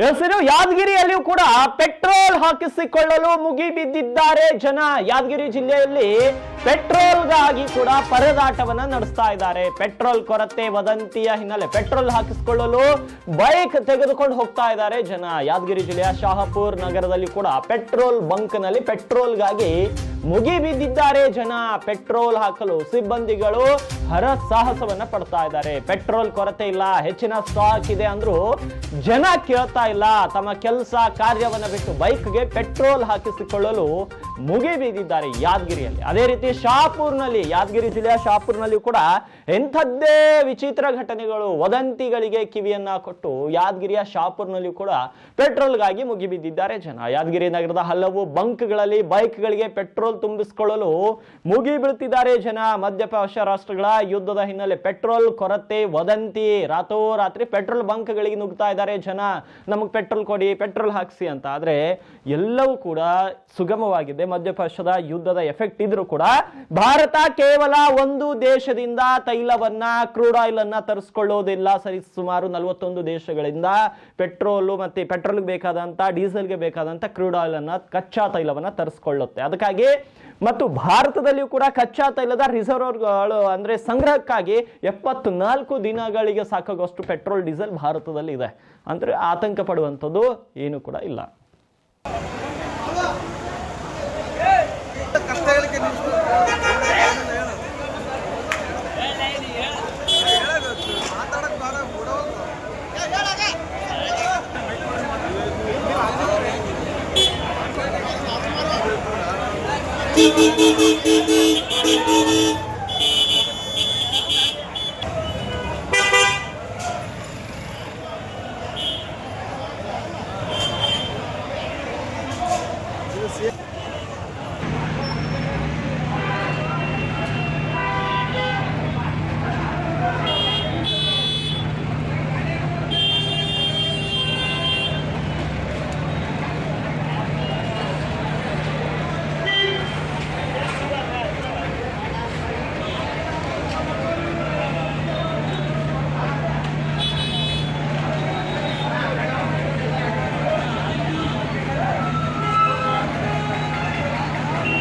ಹೆಸರು ಯಾದಗಿರಿಯಲ್ಲಿಯೂ ಕೂಡ ಪೆಟ್ರೋಲ್ ಹಾಕಿಸಿಕೊಳ್ಳಲು ಮುಗಿಬಿದ್ದಿದ್ದಾರೆ ಜನ. ಯಾದಗಿರಿ ಜಿಲ್ಲೆಯಲ್ಲಿ ಪೆಟ್ರೋಲ್ಗಾಗಿ ಕೂಡ ಪರದಾಟವನ್ನ ನಡೆಸ್ತಾ ಇದ್ದಾರೆ. ಪೆಟ್ರೋಲ್ ಕೊರತೆ ವದಂತಿಯ ಹಿನ್ನೆಲೆ ಪೆಟ್ರೋಲ್ ಹಾಕಿಸಿಕೊಳ್ಳಲು ಬೈಕ್ ತೆಗೆದುಕೊಂಡು ಹೋಗ್ತಾ ಇದ್ದಾರೆ ಜನ. ಯಾದಗಿರಿ ಜಿಲ್ಲೆಯ ಶಹಾಪುರ್ ನಗರದಲ್ಲಿ ಕೂಡ ಪೆಟ್ರೋಲ್ ಬಂಕ್ ನಲ್ಲಿ ಪೆಟ್ರೋಲ್ಗಾಗಿ ಮುಗಿಬಿದ್ದಿದ್ದಾರೆ ಜನ. ಪೆಟ್ರೋಲ್ ಹಾಕಲು ಸಿಬ್ಬಂದಿಗಳು ಹರಸಾಹಸವನ್ನ ಪಡ್ತಾ ಇದ್ದಾರೆ. ಪೆಟ್ರೋಲ್ ಕೊರತೆ ಇಲ್ಲ, ಹೆಚ್ಚಿನ ಸ್ಟಾಕ್ ಇದೆ ಅಂದ್ರೂ ಜನ ಕೇಳ್ತಾ ಇಲ್ಲ. ತಮ್ಮ ಕೆಲಸ ಕಾರ್ಯವನ್ನ ಬಿಟ್ಟು ಬೈಕ್ಗೆ ಪೆಟ್ರೋಲ್ ಹಾಕಿಸಿಕೊಳ್ಳಲು ಮುಗಿಬಿದ್ದಿದ್ದಾರೆ ಯಾದಗಿರಿಯಲ್ಲಿ. ಅದೇ ರೀತಿ ಶಹಾಪುರ್ನಲ್ಲಿ, ಯಾದಗಿರಿ ಜಿಲ್ಲೆಯ ಶಹಾಪುರ್ನಲ್ಲಿ ಕೂಡ ಎಂಥದ್ದೇ ವಿಚಿತ್ರ ಘಟನೆಗಳು, ವದಂತಿಗಳಿಗೆ ಕಿವಿಯನ್ನ ಕೊಟ್ಟು ಯಾದಗಿರಿಯ ಶಹಾಪುರ್ನಲ್ಲಿ ಕೂಡ ಪೆಟ್ರೋಲ್ಗಾಗಿ ಮುಗಿಬಿದ್ದಿದ್ದಾರೆ ಜನ. ಯಾದಗಿರಿ ನಗರದ ಹಲವು ಬಂಕ್ಗಳಲ್ಲಿ ಬೈಕ್ಗಳಿಗೆ ಪೆಟ್ರೋಲ್ ತುಂಬಿಸಿಕೊಳ್ಳಲು ಮುಗಿ ಬೀಳ್ತಿದ್ದಾರೆ ಜನ. ಮಧ್ಯಪ್ರದೇಶ ರಾಷ್ಟ್ರಗಳ ಯುದ್ಧದ ಹಿನ್ನೆಲೆ ಪೆಟ್ರೋಲ್ ಕೊರತೆ ವದಂತಿ, ರಾತ್ರೋರಾತ್ರಿ ಪೆಟ್ರೋಲ್ ಬಂಕ್ಗಳಿಗೆ ನುಗ್ತಾ ಇದ್ದಾರೆ ಜನ. ನಮಗೆ ಪೆಟ್ರೋಲ್ ಕೊಡಿ, ಪೆಟ್ರೋಲ್ ಹಾಕ್ಸಿ ಅಂತ. ಆದ್ರೆ ಎಲ್ಲವೂ ಕೂಡ ಸುಗಮವಾಗಿದೆ. ಮಧ್ಯಪ್ರದೇಶದ ಯುದ್ಧದ ಎಫೆಕ್ಟ್ ಇದ್ರೂ ಕೂಡ ಭಾರತ ಕೇವಲ ಒಂದು ದೇಶದಿಂದ ತೈಲವನ್ನ, ಕ್ರೂಡ್ ಆಯಿಲ್ ಅನ್ನ ತರಿಸಿಕೊಳ್ಳೋದಿಲ್ಲ. ಸರಿ ಸುಮಾರು 41 ದೇಶಗಳಿಂದ ಪೆಟ್ರೋಲ್ ಮತ್ತೆ ಪೆಟ್ರೋಲ್ಗೆ ಬೇಕಾದಂತ, ಡೀಸೆಲ್ಗೆ ಬೇಕಾದಂತ ಕ್ರೂಡ್ ಆಯಿಲ್ ಅನ್ನ, ಕಚ್ಚಾ ತೈಲವನ್ನ ತರಿಸಿಕೊಳ್ಳುತ್ತೆ. ಅದಕ್ಕಾಗಿ ಮತ್ತು ಭಾರತದಲ್ಲಿಯೂ ಕೂಡ ಕಚ್ಚಾ ತೈಲದ ರಿಸರ್ವ್ಗಳು ಅಂದ್ರೆ ಸಂಗ್ರಹಕ್ಕಾಗಿ 74 ದಿನಗಳಿಗೆ ಸಾಕಾಗುವಷ್ಟು ಪೆಟ್ರೋಲ್ ಡೀಸೆಲ್ ಭಾರತದಲ್ಲಿ ಇದೆ. ಅಂದ್ರೆ ಆತಂಕ ಪಡುವಂಥದ್ದು ಏನು ಕೂಡ ಇಲ್ಲ.